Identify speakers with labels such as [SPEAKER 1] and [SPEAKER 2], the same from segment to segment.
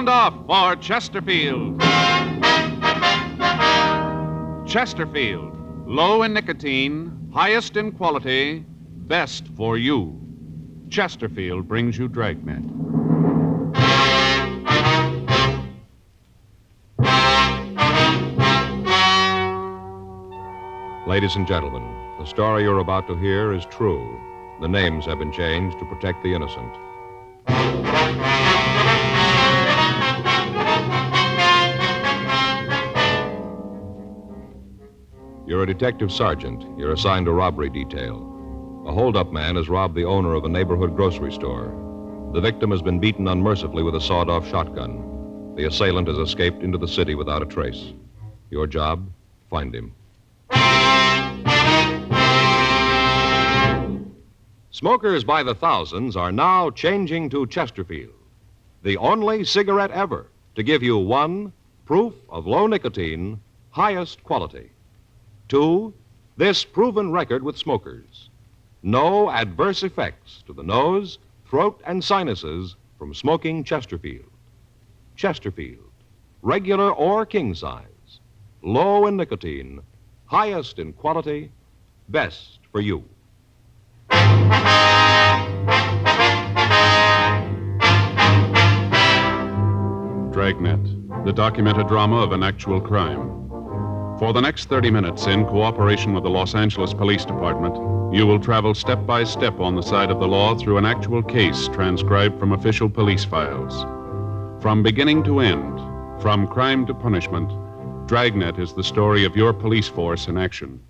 [SPEAKER 1] sound off for Chesterfield. Chesterfield, low in nicotine, highest in quality, best for you. Chesterfield brings you Dragnet.
[SPEAKER 2] Ladies and gentlemen, the story you're about to hear is true. The names have been changed to protect the innocent. You're a detective sergeant. You're assigned to robbery detail. A hold-up man has robbed the owner of a neighborhood grocery store. The victim has been beaten unmercifully with a sawed-off shotgun. The assailant has escaped into the city without a trace. Your job? Find him. Smokers by the thousands are now changing to Chesterfield, the only cigarette ever to give you 1, proof of low nicotine, highest quality. 2, this proven record with smokers. No adverse effects to the nose, throat, and sinuses from smoking Chesterfield. Chesterfield, regular or king size, low in nicotine, highest in quality, best for you.
[SPEAKER 1] Dragnet, the documented drama of an actual crime. For the next 30 minutes, in cooperation with the Los Angeles Police Department, you will travel step by step on the side of the law through an actual case transcribed from official police files. From beginning to end, from crime to punishment, Dragnet is the story of your police force in action.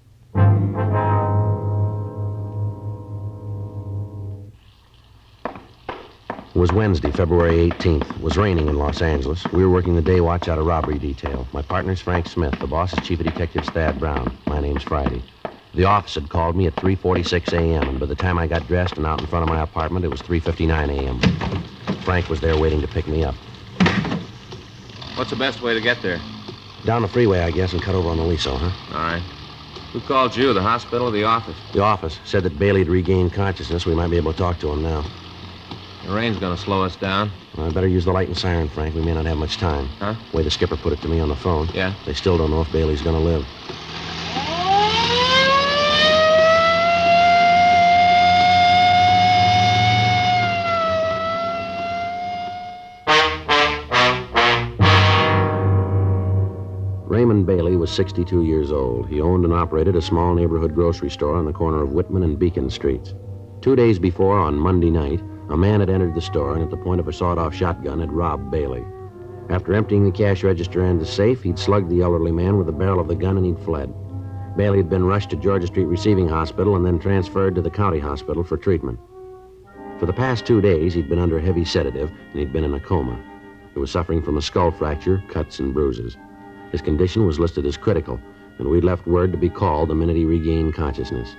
[SPEAKER 3] It was Wednesday, February 18th. It was raining in Los Angeles. We were working the day watch out of robbery detail. My partner's Frank Smith. The boss is Chief of Detectives Thad Brown. My name's Friday. The office had called me at 3:46 a.m., and by the time I got dressed and out in front of my apartment, it was 3:59 a.m. Frank was there waiting to pick me up.
[SPEAKER 4] What's the best way to get there?
[SPEAKER 3] Down the freeway, I guess, and cut over on the Liso, huh?
[SPEAKER 4] All right. Who called you, the hospital or the office?
[SPEAKER 3] The office said that Bailey had regained consciousness. We might be able to talk to him now.
[SPEAKER 4] The rain's gonna slow us down.
[SPEAKER 3] Well, I better use the light and siren, Frank. We may not have much time.
[SPEAKER 4] Huh?
[SPEAKER 3] The way the skipper put it to me on the phone.
[SPEAKER 4] Yeah?
[SPEAKER 3] They still don't know if Bailey's gonna live. Raymond Bailey was 62 years old. He owned and operated a small neighborhood grocery store on the corner of Whitman and Beacon Streets. 2 days before, on Monday night, a man had entered the store and at the point of a sawed-off shotgun had robbed Bailey. After emptying the cash register and the safe, he'd slugged the elderly man with the barrel of the gun and he'd fled. Bailey had been rushed to Georgia Street Receiving Hospital and then transferred to the county hospital for treatment. For the past 2 days, he'd been under a heavy sedative and he'd been in a coma. He was suffering from a skull fracture, cuts, and bruises. His condition was listed as critical, and we'd left word to be called the minute he regained consciousness.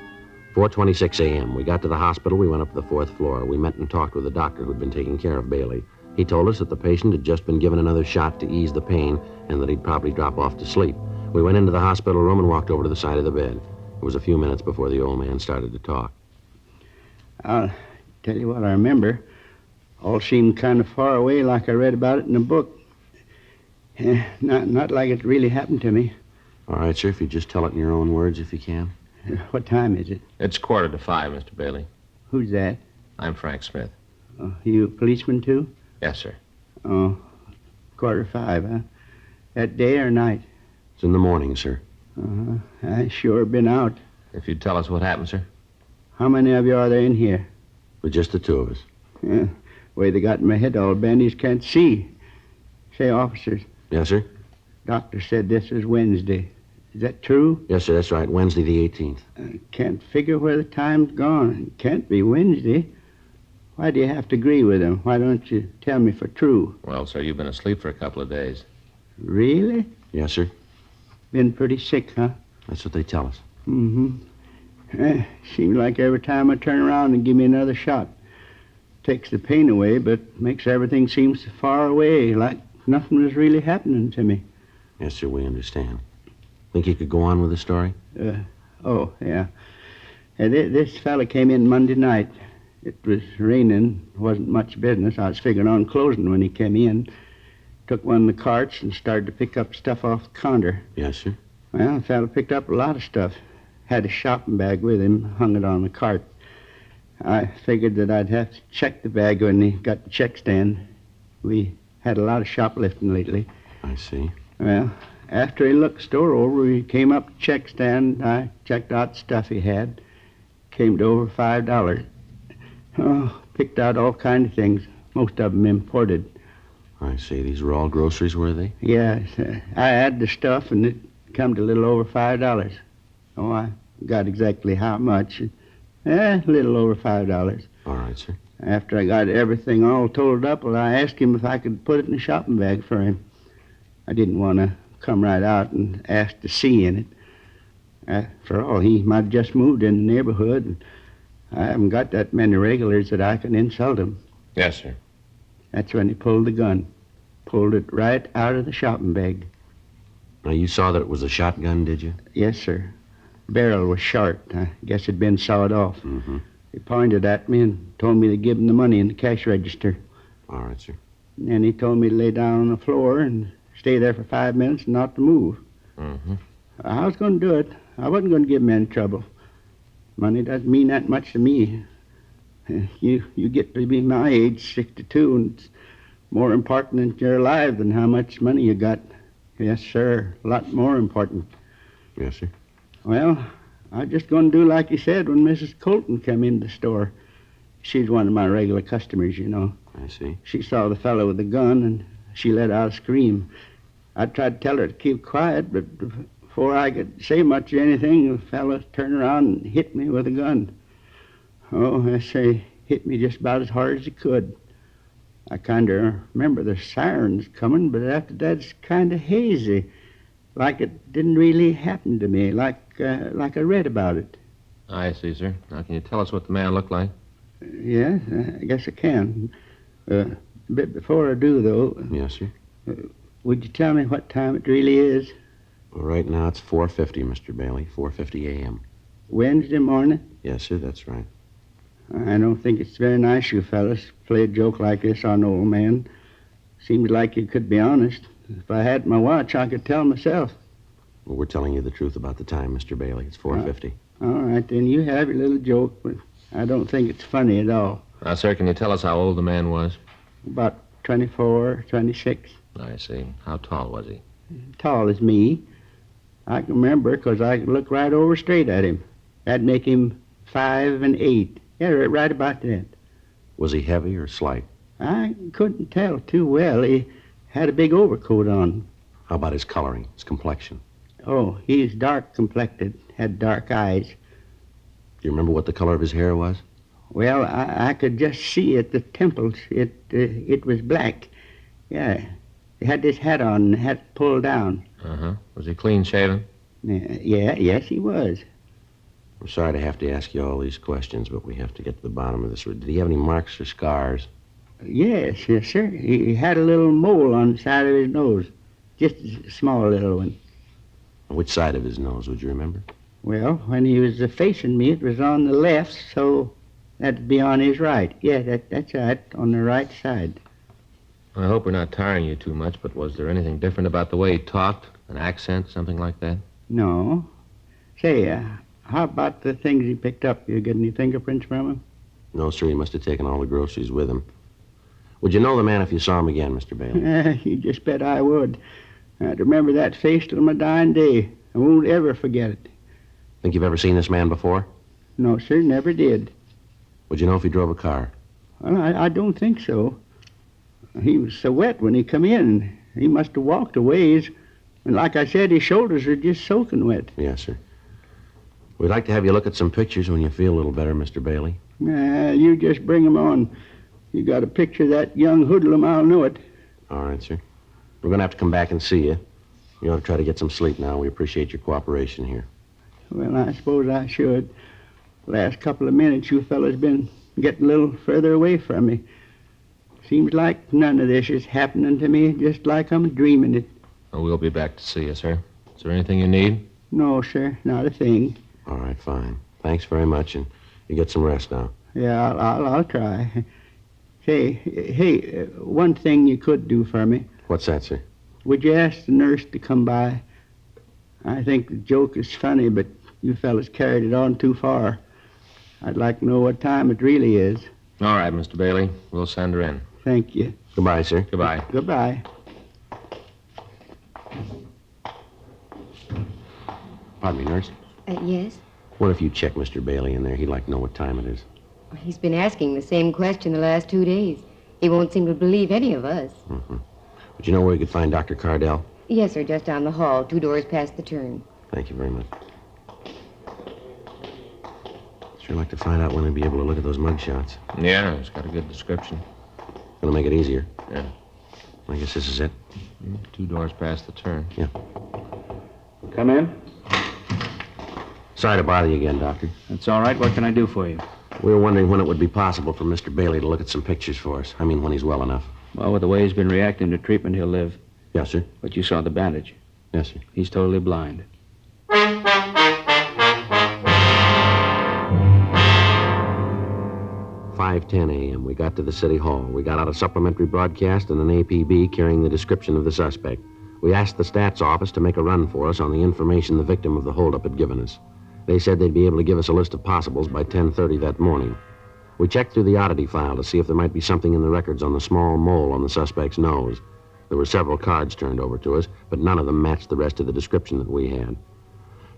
[SPEAKER 3] 4:26 a.m. We got to the hospital. We went up to the 4th floor. We met and talked with the doctor who'd been taking care of Bailey. He told us that the patient had just been given another shot to ease the pain and that he'd probably drop off to sleep. We went into the hospital room and walked over to the side of the bed. It was a few minutes before the old man started to talk.
[SPEAKER 5] I'll tell you what I remember. All seemed kind of far away, like I read about it in a book. Not like it really happened to me.
[SPEAKER 3] All right, sir, if you just tell it in your own words, if you can.
[SPEAKER 5] What time is it?
[SPEAKER 4] It's 4:45, Mr. Bailey.
[SPEAKER 5] Who's that?
[SPEAKER 4] I'm Frank Smith.
[SPEAKER 5] Oh, you a policeman, too?
[SPEAKER 4] Yes, sir.
[SPEAKER 5] Oh, 4:45, huh? That day or night?
[SPEAKER 3] It's in the morning, sir.
[SPEAKER 5] I sure been out.
[SPEAKER 4] If you'd tell us what happened, sir.
[SPEAKER 5] How many of you are there in here?
[SPEAKER 3] With just the two of us.
[SPEAKER 5] Yeah, way they got my head all bandaged, can't see. Say, officers.
[SPEAKER 3] Yes, sir?
[SPEAKER 5] Doctor said this is Wednesday. Is that true?
[SPEAKER 3] Yes, sir, that's right. Wednesday the 18th.
[SPEAKER 5] I can't figure where the time's gone. It can't be Wednesday. Why do you have to agree with him? Why don't you tell me for true?
[SPEAKER 4] Well, sir, you've been asleep for a couple of days.
[SPEAKER 5] Really?
[SPEAKER 3] Yes, sir.
[SPEAKER 5] Been pretty sick, huh?
[SPEAKER 3] That's what they tell us.
[SPEAKER 5] Seems like every time I turn around and give me another shot. Takes the pain away, but makes everything seem so far away, like nothing was really happening to me.
[SPEAKER 3] Yes, sir, we understand. Think you could go on with the story?
[SPEAKER 5] Yeah. This fella came in Monday night. It was raining. Wasn't much business. I was figuring on closing when he came in. took one of the carts and started to pick up stuff off the counter.
[SPEAKER 3] Yes, sir.
[SPEAKER 5] Well, the fellow picked up a lot of stuff. Had a shopping bag with him, hung it on the cart. I figured that I'd have to check the bag when he got the check stand. We had a lot of shoplifting lately.
[SPEAKER 3] I see.
[SPEAKER 5] Well, after he looked the store over, he came up to the check stand. I checked out the stuff he had. Came to over $5. Oh, picked out all kinds of things, most of them imported.
[SPEAKER 3] I see. These were all groceries, were they?
[SPEAKER 5] Yes, I had the stuff, and it come to a little over $5. Oh, I got exactly how much. A little over $5.
[SPEAKER 3] All right, sir.
[SPEAKER 5] After I got everything all totaled up, well, I asked him if I could put it in a shopping bag for him. I didn't want to come right out and ask to see in it. After all, he might have just moved in the neighborhood, and I haven't got that many regulars that I can insult him.
[SPEAKER 4] Yes, sir.
[SPEAKER 5] That's when he pulled the gun. Pulled it right out of the shopping bag.
[SPEAKER 3] Now, you saw that it was a shotgun, did you?
[SPEAKER 5] Yes, sir. Barrel was short. I guess it'd been sawed off.
[SPEAKER 3] Mm-hmm.
[SPEAKER 5] He pointed at me and told me to give him the money in the cash register.
[SPEAKER 3] All right, sir.
[SPEAKER 5] And then he told me to lay down on the floor and stay there for 5 minutes and not to move.
[SPEAKER 4] Mm-hmm.
[SPEAKER 5] I was going to do it. I wasn't going to give him any trouble. Money doesn't mean that much to me. You get to be my age, 62, and it's more important in your life than how much money you got. Yes, sir. A lot more important.
[SPEAKER 3] Yes, sir.
[SPEAKER 5] Well, I was just going to do like you said when Mrs. Colton came into the store. She's one of my regular customers, you know.
[SPEAKER 3] I see.
[SPEAKER 5] She saw the fellow with the gun, and she let out a scream. I tried to tell her to keep quiet, but before I could say much of anything, the fellow turned around and hit me with a gun. Oh, I say, hit me just about as hard as he could. I kind of remember the sirens coming, but after that it's kind of hazy, like it didn't really happen to me, like I read about it.
[SPEAKER 4] I see, sir. Now, can you tell us what the man looked like?
[SPEAKER 5] Yes, I guess I can. But before I do, though,
[SPEAKER 3] Yes, sir.
[SPEAKER 5] would you tell me what time it really is?
[SPEAKER 3] Well, right now it's 4:50, Mr. Bailey. 4:50 a.m.
[SPEAKER 5] Wednesday morning?
[SPEAKER 3] Yes, sir, that's right.
[SPEAKER 5] I don't think it's very nice, you fellas, to play a joke like this on an old man. Seems like you could be honest. If I had my watch, I could tell myself.
[SPEAKER 3] Well, we're telling you the truth about the time, Mr. Bailey. It's 4:50.
[SPEAKER 5] All right, then you have your little joke, but I don't think it's funny at all.
[SPEAKER 4] Now, sir, can you tell us how old the man was?
[SPEAKER 5] About 24, 26.
[SPEAKER 4] I see. How tall was he?
[SPEAKER 5] Tall as me. I can remember because I could look right over straight at him. That'd make him 5'8". Yeah, right about that.
[SPEAKER 3] Was he heavy or slight?
[SPEAKER 5] I couldn't tell too well. He had a big overcoat on.
[SPEAKER 3] How about his coloring, his complexion?
[SPEAKER 5] Oh, he's dark complected, had dark eyes.
[SPEAKER 3] Do you remember what the color of his hair was?
[SPEAKER 5] Well, I could just see at the temples. It was black. Yeah. He had this hat on, and the hat pulled down.
[SPEAKER 4] Uh-huh. Was he clean shaven?
[SPEAKER 5] Yes, he was.
[SPEAKER 3] I'm sorry to have to ask you all these questions, but we have to get to the bottom of this. Did he have any marks or scars?
[SPEAKER 5] Yes, sir. He had a little mole on the side of his nose. Just a small little one.
[SPEAKER 3] On which side of his nose, would you remember?
[SPEAKER 5] Well, when he was facing me, it was on the left, so that'd be on his right. Yeah, that's right, on the right side.
[SPEAKER 4] I hope we're not tiring you too much, but was there anything different about the way he talked? An accent, something like that?
[SPEAKER 5] No. Say, how about the things he picked up? You get any fingerprints from him?
[SPEAKER 3] No, sir. He must have taken all the groceries with him. Would you know the man if you saw him again, Mr. Bailey?
[SPEAKER 5] You just bet I would. I'd remember that face till my dying day. I won't ever forget it.
[SPEAKER 3] Think you've ever seen this man before?
[SPEAKER 5] No, sir, never did.
[SPEAKER 3] Would you know if he drove a car?
[SPEAKER 5] Well, I don't think so. He was so wet when he come in. He must have walked a ways. And like I said, his shoulders are just soaking wet.
[SPEAKER 3] Yes, sir. We'd like to have you look at some pictures when you feel a little better, Mr. Bailey.
[SPEAKER 5] You just bring 'em on. You got a picture of that young hoodlum, I'll know it.
[SPEAKER 3] All right, sir. We're going to have to come back and see you. You ought to try to get some sleep now. We appreciate your cooperation here.
[SPEAKER 5] Well, I suppose I should. Last couple of minutes, you fellas been getting a little further away from me. Seems like none of this is happening to me, just like I'm dreaming it.
[SPEAKER 4] Oh, we'll be back to see you, sir. Is there anything you need?
[SPEAKER 5] No, sir, not a thing.
[SPEAKER 3] All right, fine. Thanks very much, and you get some rest now.
[SPEAKER 5] Yeah, I'll try. Hey, one thing you could do for me.
[SPEAKER 3] What's that, sir?
[SPEAKER 5] Would you ask the nurse to come by? I think the joke is funny, but you fellas carried it on too far. I'd like to know what time it really is.
[SPEAKER 4] All right, Mr. Bailey. We'll send her in.
[SPEAKER 5] Thank you.
[SPEAKER 3] Goodbye, sir.
[SPEAKER 4] Goodbye.
[SPEAKER 5] Goodbye.
[SPEAKER 3] Pardon me, nurse.
[SPEAKER 6] Yes?
[SPEAKER 3] What if you check Mr. Bailey in there? He'd like to know what time it is.
[SPEAKER 6] He's been asking the same question the last 2 days. He won't seem to believe any of us.
[SPEAKER 3] Mm-hmm. Would you know where we could find Dr. Cardell?
[SPEAKER 6] Yes, sir, just down the hall, 2 doors past the turn.
[SPEAKER 3] Thank you very much. Sure like to find out when we'd be able to look at those mug shots.
[SPEAKER 4] Yeah, it's got a good description.
[SPEAKER 3] Gonna make it easier.
[SPEAKER 4] Yeah.
[SPEAKER 3] I guess this is it.
[SPEAKER 4] 2 doors past the turn.
[SPEAKER 3] Yeah.
[SPEAKER 5] Come in.
[SPEAKER 3] Sorry to bother you again, Doctor.
[SPEAKER 5] That's all right. What can I do for you?
[SPEAKER 3] We were wondering when it would be possible for Mr. Bailey to look at some pictures for us. I mean, when he's well enough.
[SPEAKER 7] Well, with the way he's been reacting to treatment, he'll live.
[SPEAKER 3] Yes, sir.
[SPEAKER 7] But you saw the bandage.
[SPEAKER 3] Yes, sir.
[SPEAKER 7] He's totally blind.
[SPEAKER 3] 5:10 a.m. We got to the city hall. We got out a supplementary broadcast and an APB carrying the description of the suspect. We asked the stats office to make a run for us on the information the victim of the holdup had given us. They said they'd be able to give us a list of possibles by 10:30 that morning. We checked through the oddity file to see if there might be something in the records on the small mole on the suspect's nose. There were several cards turned over to us, but none of them matched the rest of the description that we had.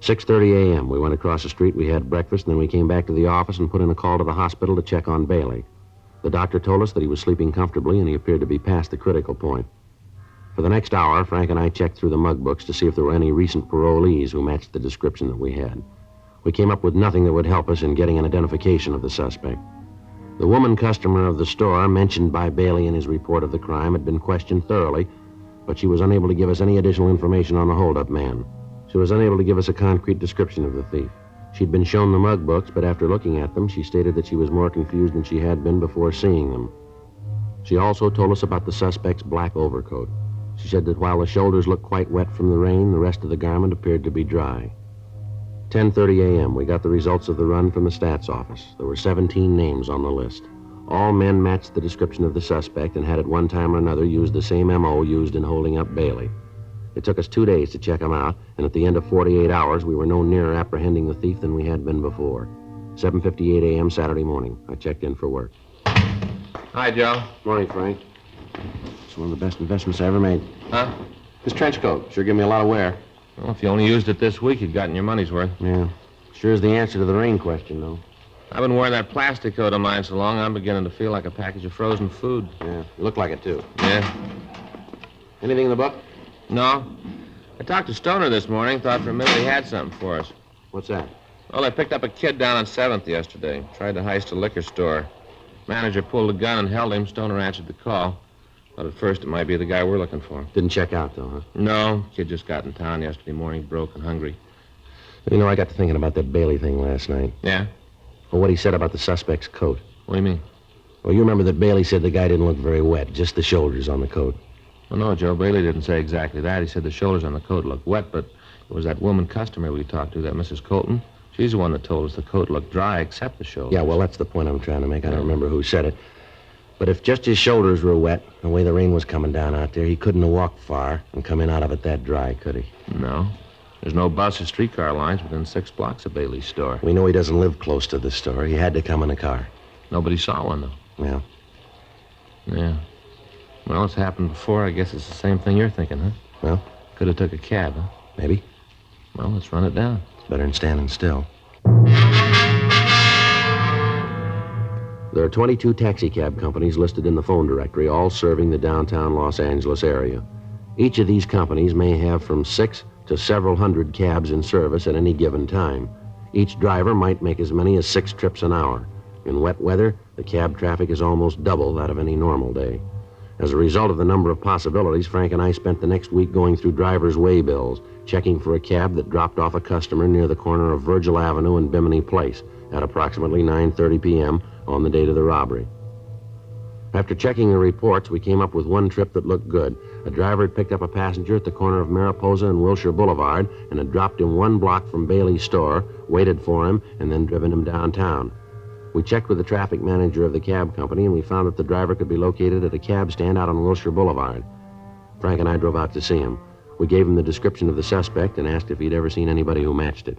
[SPEAKER 3] 6:30 a.m. We went across the street, we had breakfast, and then we came back to the office and put in a call to the hospital to check on Bailey. The doctor told us that he was sleeping comfortably and he appeared to be past the critical point. For the next hour, Frank and I checked through the mug books to see if there were any recent parolees who matched the description that we had. We came up with nothing that would help us in getting an identification of the suspect. The woman customer of the store mentioned by Bailey in his report of the crime had been questioned thoroughly, but she was unable to give us any additional information on the holdup man. She was unable to give us a concrete description of the thief. She'd been shown the mug books, but after looking at them, she stated that she was more confused than she had been before seeing them. She also told us about the suspect's black overcoat. She said that while the shoulders looked quite wet from the rain, the rest of the garment appeared to be dry. 10:30 a.m., we got the results of the run from the stats office. There were 17 names on the list. All men matched the description of the suspect and had at one time or another used the same M.O. used in holding up Bailey. It took us 2 days to check them out, and at the end of 48 hours, we were no nearer apprehending the thief than we had been before. 7:58 a.m. Saturday morning. I checked in for work.
[SPEAKER 4] Hi, Joe.
[SPEAKER 3] Morning, Frank. It's one of the best investments I ever made.
[SPEAKER 4] Huh?
[SPEAKER 3] This trench coat sure gave me a lot of wear.
[SPEAKER 4] Well, if you only used it this week, you'd gotten your money's worth.
[SPEAKER 3] Yeah. Sure is the answer to the rain question, though.
[SPEAKER 4] I've been wearing that plastic coat of mine so long, I'm beginning to feel like a package of frozen food.
[SPEAKER 3] Yeah, you look like it, too.
[SPEAKER 4] Yeah?
[SPEAKER 3] Anything in the book?
[SPEAKER 4] No. I talked to Stoner this morning, thought for a minute he had something for us.
[SPEAKER 3] What's that?
[SPEAKER 4] Well, they picked up a kid down on 7th yesterday. Tried to heist a liquor store. Manager pulled a gun and held him. Stoner answered the call. But at first it might be the guy we're looking for.
[SPEAKER 3] Didn't check out, though, huh?
[SPEAKER 4] No. Kid just got in town yesterday morning, broke and hungry.
[SPEAKER 3] You know, I got to thinking about that Bailey thing last night.
[SPEAKER 4] Yeah?
[SPEAKER 3] Well, what he said about the suspect's coat.
[SPEAKER 4] What do you mean?
[SPEAKER 3] Well, you remember that Bailey said the guy didn't look very wet, just the shoulders on the coat.
[SPEAKER 4] Well, no, Joe. Bailey didn't say exactly that. He said the shoulders on the coat looked wet, but it was that woman customer we talked to, that Mrs. Colton. She's the one that told us the coat looked dry except the shoulders.
[SPEAKER 3] Yeah, well, that's the point I'm trying to make. I don't remember who said it. But if just his shoulders were wet, the way the rain was coming down out there, he couldn't have walked far and come in out of it that dry, could he?
[SPEAKER 4] No. There's no bus or streetcar lines within 6 blocks of Bailey's store.
[SPEAKER 3] We know he doesn't live close to the store. He had to come in a car.
[SPEAKER 4] Nobody saw one, though.
[SPEAKER 3] Yeah.
[SPEAKER 4] Yeah. Well, it's happened before. I guess it's the same thing you're thinking, huh?
[SPEAKER 3] Well?
[SPEAKER 4] Could have took a cab, huh?
[SPEAKER 3] Maybe.
[SPEAKER 4] Well, let's run it down.
[SPEAKER 3] It's better than standing still. There are 22 taxicab companies listed in the phone directory, all serving the downtown Los Angeles area. Each of these companies may have from 6 to several hundred cabs in service at any given time. Each driver might make as many as 6 trips an hour. In wet weather, the cab traffic is almost double that of any normal day. As a result of the number of possibilities, Frank and I spent the next week going through driver's way bills, checking for a cab that dropped off a customer near the corner of Virgil Avenue and Bimini Place at approximately 9:30 p.m. on the date of the robbery. After checking the reports, we came up with one trip that looked good. A driver had picked up a passenger at the corner of Mariposa and Wilshire Boulevard and had dropped him 1 block from Bailey's store, waited for him, and then driven him downtown. We checked with the traffic manager of the cab company, and we found that the driver could be located at a cab stand out on Wilshire Boulevard. Frank and I drove out to see him. We gave him the description of the suspect and asked if he'd ever seen anybody who matched it.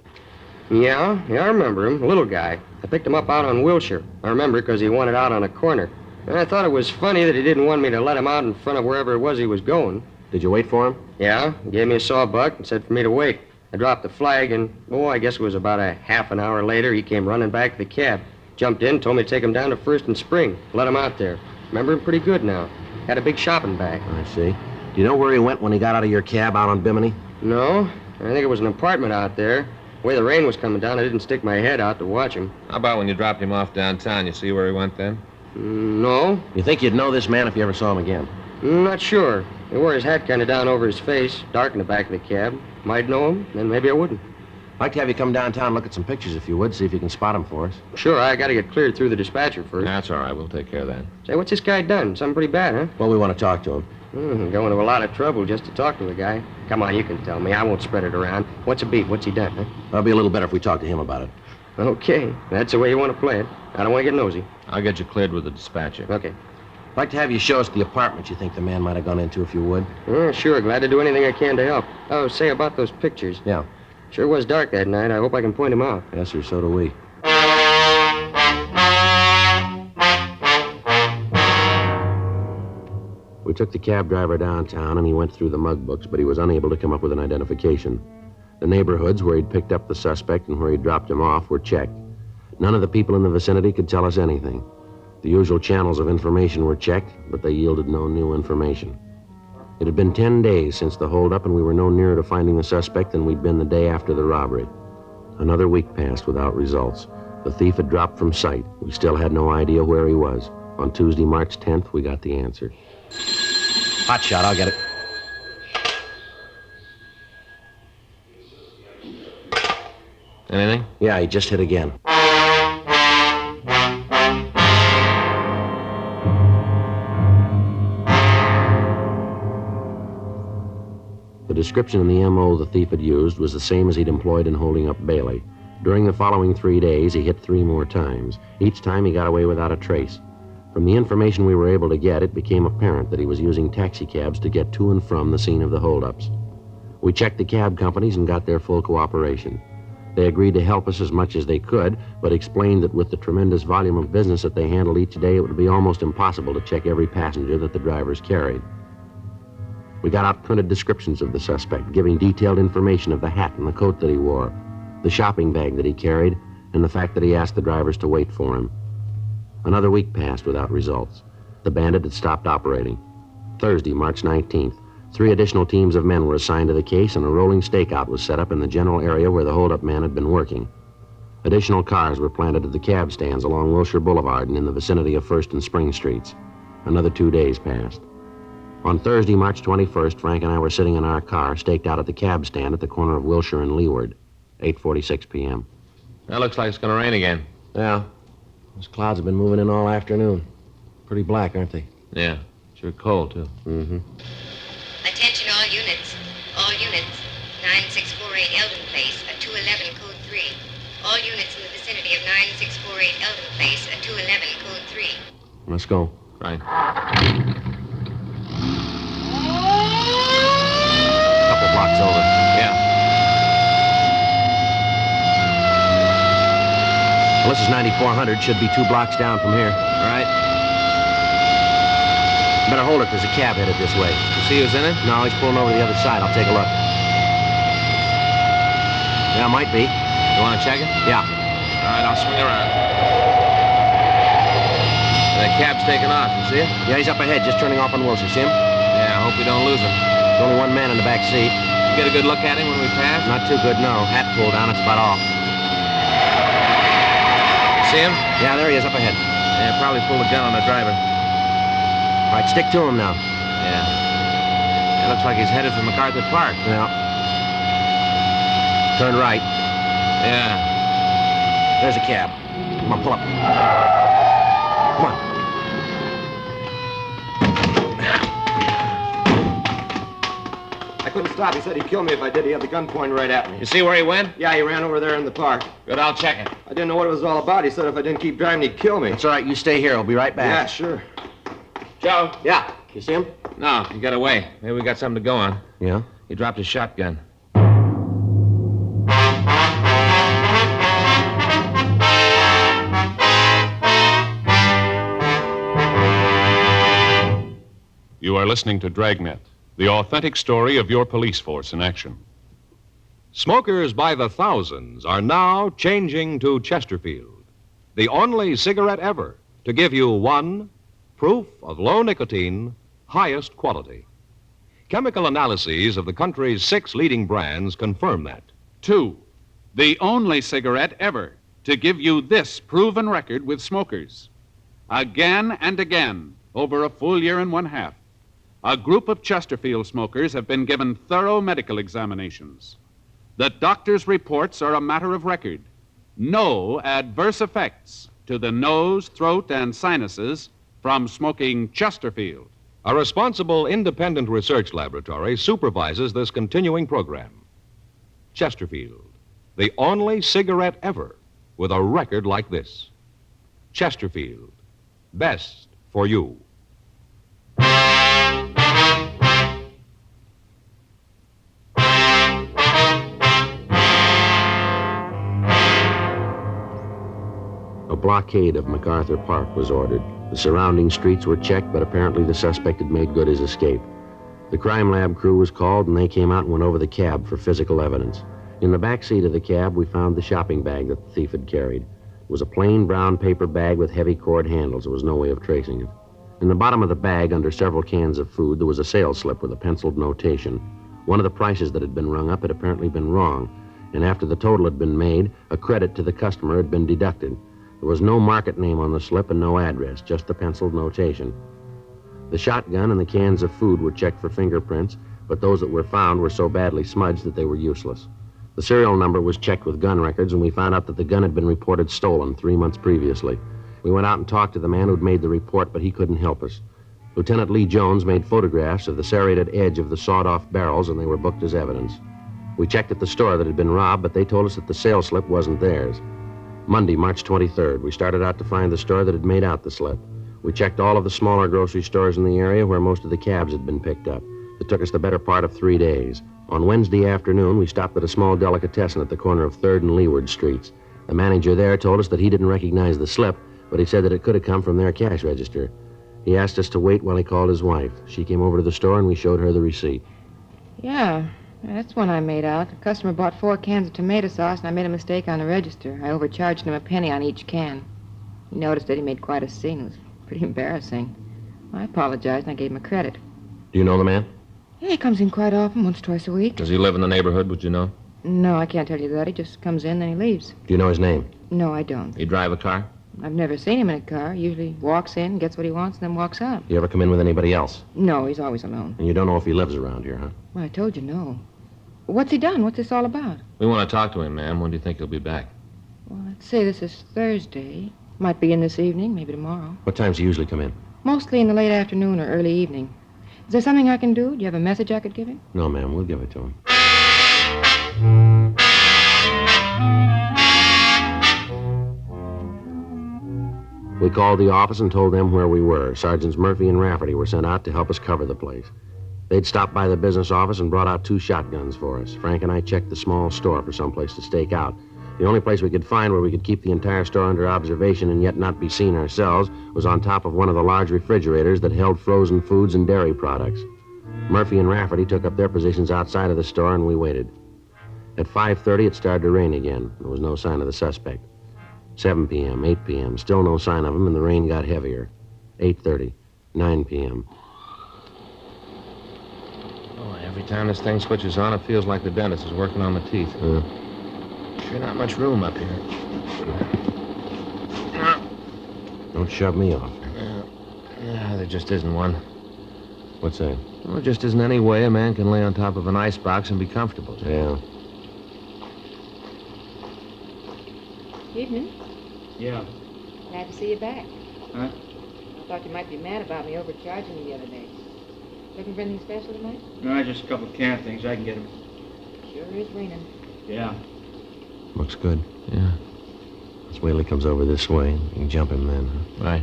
[SPEAKER 8] Yeah, I remember him. A little guy. I picked him up out on Wilshire. I remember because he wanted out on a corner. And I thought it was funny that he didn't want me to let him out in front of wherever it was he was going.
[SPEAKER 3] Did you wait for him?
[SPEAKER 8] Yeah, he gave me a sawbuck and said for me to wait. I dropped the flag and, I guess it was about a half an hour later, he came running back to the cab. Jumped in, told me to take him down to First and Spring. Let him out there. Remember him pretty good now. Had a big shopping bag.
[SPEAKER 3] I see. Do you know where he went when he got out of your cab out on Bimini?
[SPEAKER 8] No, I think it was an apartment out there. The way the rain was coming down, I didn't stick my head out to watch him.
[SPEAKER 4] How about when you dropped him off downtown? You see where he went then?
[SPEAKER 8] No.
[SPEAKER 3] You think you'd know this man if you ever saw him again?
[SPEAKER 8] Not sure. He wore his hat kind of down over his face, dark in the back of the cab. Might know him, then maybe I wouldn't.
[SPEAKER 3] I'd like to have you come downtown and look at some pictures if you would, see if you can spot him for us.
[SPEAKER 8] Sure, I got to get cleared through the dispatcher first.
[SPEAKER 4] That's all right. We'll take care of that.
[SPEAKER 8] Say, what's this guy done? Something pretty bad, huh?
[SPEAKER 3] Well, we want to talk to him.
[SPEAKER 8] Going to a lot of trouble just to talk to a guy. Come on, you can tell me. I won't spread it around. What's a beat? What's he done, huh?
[SPEAKER 3] That'll be a little better if we talk to him about it.
[SPEAKER 8] Okay, that's the way you want to play it. I don't want to get nosy.
[SPEAKER 4] I'll get you cleared with the dispatcher.
[SPEAKER 8] Okay.
[SPEAKER 3] I'd like to have you show us the apartment you think the man might have gone into, if you would.
[SPEAKER 8] Sure, glad to do anything I can to help. Oh, say about those pictures.
[SPEAKER 3] Yeah.
[SPEAKER 8] Sure was dark that night. I hope I can point him out.
[SPEAKER 3] Yes, sir, so do we. We took the cab driver downtown, and he went through the mug books, but he was unable to come up with an identification. The neighborhoods where he'd picked up the suspect and where he'd dropped him off were checked. None of the people in the vicinity could tell us anything. The usual channels of information were checked, but they yielded no new information. It had been 10 days since the holdup, and we were no nearer to finding the suspect than we'd been the day after the robbery. Another week passed without results. The thief had dropped from sight. We still had no idea where he was. On Tuesday, March 10th, we got the answer. Hot shot, I'll get it.
[SPEAKER 4] Anything?
[SPEAKER 3] Yeah, he just hit again. The description in the M.O. the thief had used was the same as he'd employed in holding up Bailey. During the following 3 days, he hit 3 more times. Each time he got away without a trace. From the information we were able to get, it became apparent that he was using taxicabs to get to and from the scene of the holdups. We checked the cab companies and got their full cooperation. They agreed to help us as much as they could, but explained that with the tremendous volume of business that they handled each day, it would be almost impossible to check every passenger that the drivers carried. We got out printed descriptions of the suspect, giving detailed information of the hat and the coat that he wore, the shopping bag that he carried, and the fact that he asked the drivers to wait for him. Another week passed without results. The bandit had stopped operating. Thursday, March 19th, 3 additional teams of men were assigned to the case, and a rolling stakeout was set up in the general area where the holdup man had been working. Additional cars were planted at the cab stands along Wilshire Boulevard and in the vicinity of First and Spring Streets. Another 2 days passed. On Thursday, March 21st, Frank and I were sitting in our car, staked out at the cab stand at the corner of Wilshire and Leeward, 8:46 p.m.
[SPEAKER 4] That looks like it's going to rain again.
[SPEAKER 3] Yeah. Those clouds have been moving in all afternoon. Pretty black, aren't they?
[SPEAKER 4] Yeah. Sure cold, too.
[SPEAKER 3] Mm-hmm.
[SPEAKER 6] Attention all units. All units. 9648 Eldon Place, a 211 code 3. All units in the vicinity of 9648 Eldon Place, a 211 code 3.
[SPEAKER 3] Let's go.
[SPEAKER 4] Right.
[SPEAKER 3] Couple blocks over.
[SPEAKER 4] Yeah.
[SPEAKER 3] Well, this is 9400. Should be 2 blocks down from here.
[SPEAKER 4] All right.
[SPEAKER 3] Better hold it. There's a cab headed this way.
[SPEAKER 4] You see who's in it?
[SPEAKER 3] No, he's pulling over to the other side. I'll take a look. Yeah, might be.
[SPEAKER 4] You want to check it?
[SPEAKER 3] Yeah.
[SPEAKER 4] All right, I'll swing around. The cab's taking off. You see it?
[SPEAKER 3] Yeah, he's up ahead, just turning off on Wilshire. See him?
[SPEAKER 4] Yeah, I hope we don't lose him.
[SPEAKER 3] There's only 1 man in the back seat.
[SPEAKER 4] Get a good look at him when we pass?
[SPEAKER 3] Not too good, no. Hat pulled down, that's about all.
[SPEAKER 4] See him?
[SPEAKER 3] Yeah, there he is up ahead.
[SPEAKER 4] Yeah, probably pulled a gun on the driver.
[SPEAKER 3] All right, stick to him now.
[SPEAKER 4] Yeah. It looks like he's headed for MacArthur Park.
[SPEAKER 3] Yeah. Turn right.
[SPEAKER 4] Yeah.
[SPEAKER 3] There's a cab. Come on, pull up. Come on.
[SPEAKER 8] I couldn't stop. He said he'd kill me if I did. He had the gun pointed right at me.
[SPEAKER 4] You see where he went?
[SPEAKER 8] Yeah, he ran over there in the park.
[SPEAKER 4] Good, I'll check it.
[SPEAKER 8] I didn't know what it was all about. He said if I didn't keep driving, he'd kill me.
[SPEAKER 3] It's all right, you stay here. I'll be right back.
[SPEAKER 8] Yeah, sure.
[SPEAKER 4] Joe.
[SPEAKER 3] Yeah. You see him?
[SPEAKER 4] No, he got away. Maybe we got something to go on.
[SPEAKER 3] Yeah?
[SPEAKER 4] He dropped his shotgun.
[SPEAKER 1] You are listening to Dragnet, the authentic story of your police force in action.
[SPEAKER 2] Smokers by the thousands are now changing to Chesterfield, the only cigarette ever to give you one, proof of low nicotine, highest quality. Chemical analyses of the country's 6 leading brands confirm that.
[SPEAKER 9] 2, the only cigarette ever to give you this proven record with smokers. Again and again, over a full year and 1/2, a group of Chesterfield smokers have been given thorough medical examinations. The doctor's reports are a matter of record. No adverse effects to the nose, throat, and sinuses from smoking Chesterfield.
[SPEAKER 2] A responsible independent research laboratory supervises this continuing program. Chesterfield, the only cigarette ever with a record like this. Chesterfield, best for you.
[SPEAKER 3] A blockade of MacArthur Park was ordered. The surrounding streets were checked, but apparently the suspect had made good his escape. The crime lab crew was called, and they came out and went over the cab for physical evidence. In the back seat of the cab, we found the shopping bag that the thief had carried. It was a plain brown paper bag with heavy cord handles. There was no way of tracing it. In the bottom of the bag, under several cans of food, there was a sales slip with a penciled notation. One of the prices that had been rung up had apparently been wrong, and after the total had been made, a credit to the customer had been deducted. There was no market name on the slip and no address, just the penciled notation. The shotgun and the cans of food were checked for fingerprints, but those that were found were so badly smudged that they were useless. The serial number was checked with gun records, and we found out that the gun had been reported stolen 3 months previously. We went out and talked to the man who'd made the report, but he couldn't help us. Lieutenant Lee Jones made photographs of the serrated edge of the sawed-off barrels, and they were booked as evidence. We checked at the store that had been robbed, but they told us that the sales slip wasn't theirs. Monday, March 23rd, we started out to find the store that had made out the slip. We checked all of the smaller grocery stores in the area where most of the cabs had been picked up. It took us the better part of 3 days. On Wednesday afternoon, we stopped at a small delicatessen at the corner of 3rd and Leeward Streets. The manager there told us that he didn't recognize the slip, but he said that it could have come from their cash register. He asked us to wait while he called his wife. She came over to the store, and we showed her the receipt.
[SPEAKER 10] Yeah, that's one I made out. The customer bought 4 cans of tomato sauce, and I made a mistake on the register. I overcharged him a penny on each can. He noticed that he made quite a scene. It was pretty embarrassing. I apologized, and I gave him a credit.
[SPEAKER 3] Do you know the man?
[SPEAKER 10] Yeah, he comes in quite often, once, twice a week.
[SPEAKER 4] Does he live in the neighborhood, would you know?
[SPEAKER 10] No, I can't tell you that. He just comes in, then he leaves.
[SPEAKER 3] Do you know his name?
[SPEAKER 10] No, I don't.
[SPEAKER 4] He drive a car?
[SPEAKER 10] I've never seen him in a car. He usually walks in, gets what he wants, and then walks out.
[SPEAKER 3] You ever come in with anybody else?
[SPEAKER 10] No, he's always alone.
[SPEAKER 3] And you don't know if he lives around here, huh?
[SPEAKER 10] Well, I told you no. What's he done? What's this all about?
[SPEAKER 4] We want to talk to him, ma'am. When do you think he'll be back?
[SPEAKER 10] Well, let's say this is Thursday. Might be in this evening, maybe tomorrow.
[SPEAKER 3] What times do you usually come in?
[SPEAKER 10] Mostly in the late afternoon or early evening. Is there something I can do? Do you have a message I could give him?
[SPEAKER 3] No, ma'am. We'll give it to him. We called the office and told them where we were. Sergeants Murphy and Rafferty were sent out to help us cover the place. They'd stopped by the business office and brought out 2 shotguns for us. Frank and I checked the small store for some place to stake out. The only place we could find where we could keep the entire store under observation and yet not be seen ourselves was on top of one of the large refrigerators that held frozen foods and dairy products. Murphy and Rafferty took up their positions outside of the store, and we waited. At 5:30, it started to rain again. There was no sign of the suspect. 7 p.m., 8 p.m., still no sign of him, and the rain got heavier. 8:30, 9 p.m.
[SPEAKER 4] Oh, every time this thing switches on, it feels like the dentist is working on the teeth. Sure not much room up here.
[SPEAKER 3] Don't shove me off.
[SPEAKER 4] Yeah, there just isn't one.
[SPEAKER 3] What's that?
[SPEAKER 4] Well, there just isn't any way a man can lay on top of an icebox and be comfortable.
[SPEAKER 3] Yeah.
[SPEAKER 10] Evening.
[SPEAKER 7] Yeah.
[SPEAKER 10] Glad to see you back.
[SPEAKER 7] Huh?
[SPEAKER 10] I thought you might be mad about me overcharging you the other day. Looking for anything special tonight?
[SPEAKER 7] No, just a couple of can things. I can get them.
[SPEAKER 10] Sure is raining.
[SPEAKER 7] Yeah.
[SPEAKER 3] Looks good.
[SPEAKER 4] Yeah.
[SPEAKER 3] Let's wait till he comes over this way. You can jump him then, huh?
[SPEAKER 4] Right.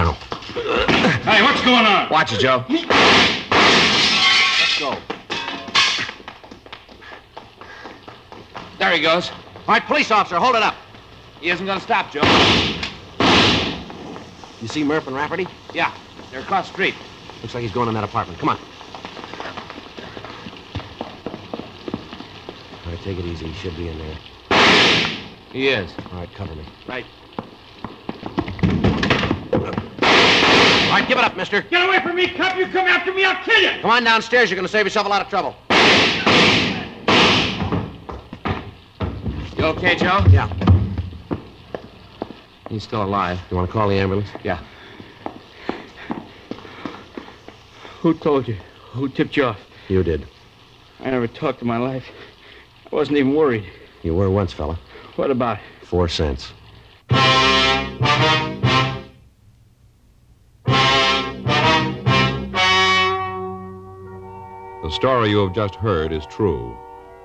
[SPEAKER 3] Now.
[SPEAKER 7] Hey, what's going on?
[SPEAKER 4] Watch it, Joe.
[SPEAKER 7] Let's go.
[SPEAKER 4] There he goes.
[SPEAKER 3] All right, police officer, hold it up.
[SPEAKER 4] He isn't going to stop, Joe.
[SPEAKER 3] You see Murph and Rafferty?
[SPEAKER 4] Yeah, they're across the street.
[SPEAKER 3] Looks like he's going in that apartment. Come on. All right, take it easy. He should be in there.
[SPEAKER 4] He is.
[SPEAKER 3] All right, cover me.
[SPEAKER 4] Right.
[SPEAKER 3] All right, give it up, mister.
[SPEAKER 7] Get away from me, cop. You come after me, I'll kill you.
[SPEAKER 3] Come on downstairs. You're going to save yourself a lot of trouble.
[SPEAKER 4] You okay, Joe?
[SPEAKER 3] Yeah.
[SPEAKER 4] He's still alive.
[SPEAKER 3] You want to call the ambulance?
[SPEAKER 4] Yeah.
[SPEAKER 7] Who told you? Who tipped you off?
[SPEAKER 3] You did.
[SPEAKER 7] I never talked in my life. I wasn't even worried.
[SPEAKER 3] You were once, fella.
[SPEAKER 7] What about?
[SPEAKER 3] 4 cents.
[SPEAKER 2] The story you have just heard is true.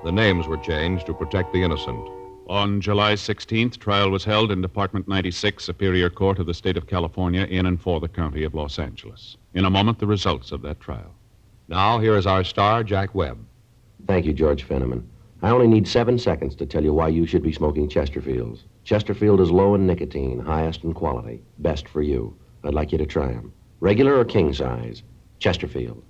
[SPEAKER 2] The names were changed to protect the innocent.
[SPEAKER 1] On July 16th, trial was held in Department 96, Superior Court of the State of California, in and for the County of Los Angeles. In a moment, the results of that trial.
[SPEAKER 2] Now, here is our star, Jack Webb.
[SPEAKER 3] Thank you, George Fenneman. I only need 7 seconds to tell you why you should be smoking Chesterfields. Chesterfield is low in nicotine, highest in quality, best for you. I'd like you to try them. Regular or king size? Chesterfield.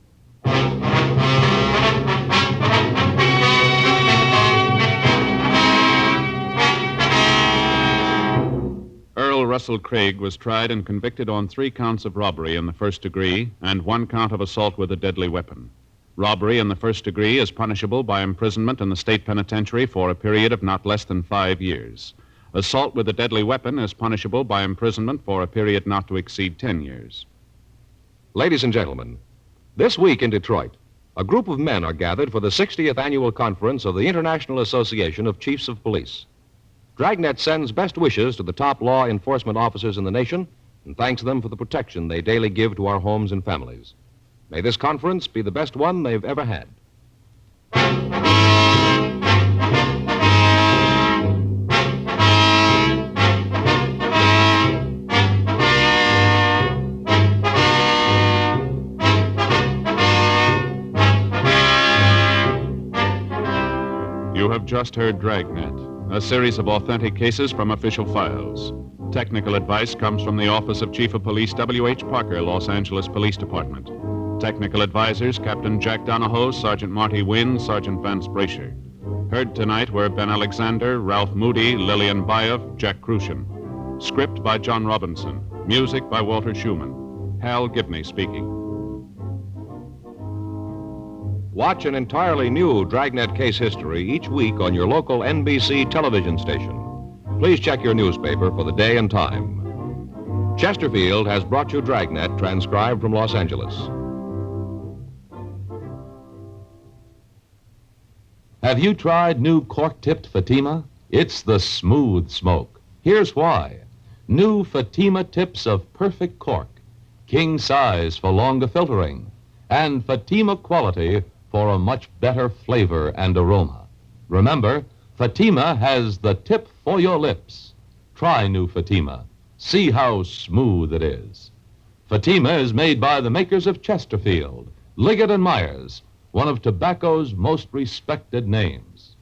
[SPEAKER 1] Earl Russell Craig was tried and convicted on 3 counts of robbery in the first degree and 1 count of assault with a deadly weapon. Robbery in the first degree is punishable by imprisonment in the state penitentiary for a period of not less than 5 years. Assault with a deadly weapon is punishable by imprisonment for a period not to exceed 10 years.
[SPEAKER 2] Ladies and gentlemen, this week in Detroit, a group of men are gathered for the 60th annual conference of the International Association of Chiefs of Police. Dragnet sends best wishes to the top law enforcement officers in the nation and thanks them for the protection they daily give to our homes and families. May this conference be the best one they've ever had.
[SPEAKER 1] You have just heard Dragnet, a series of authentic cases from official files. Technical advice comes from the Office of Chief of Police W.H. Parker, Los Angeles Police Department. Technical advisors, Captain Jack Donahoe, Sergeant Marty Wynn, Sergeant Vance Brasher. Heard tonight were Ben Alexander, Ralph Moody, Lillian Bayev, Jack Crucian. Script by John Robinson. Music by Walter Schumann. Hal Gibney speaking.
[SPEAKER 2] Watch an entirely new Dragnet case history each week on your local NBC television station. Please check your newspaper for the day and time. Chesterfield has brought you Dragnet, transcribed from Los Angeles.
[SPEAKER 11] Have you tried new cork-tipped Fatima? It's the smooth smoke. Here's why. New Fatima tips of perfect cork, king size for longer filtering, and Fatima quality for a much better flavor and aroma. Remember, Fatima has the tip for your lips. Try new Fatima. See how smooth it is. Fatima is made by the makers of Chesterfield, Liggett and Myers, one of tobacco's most respected names.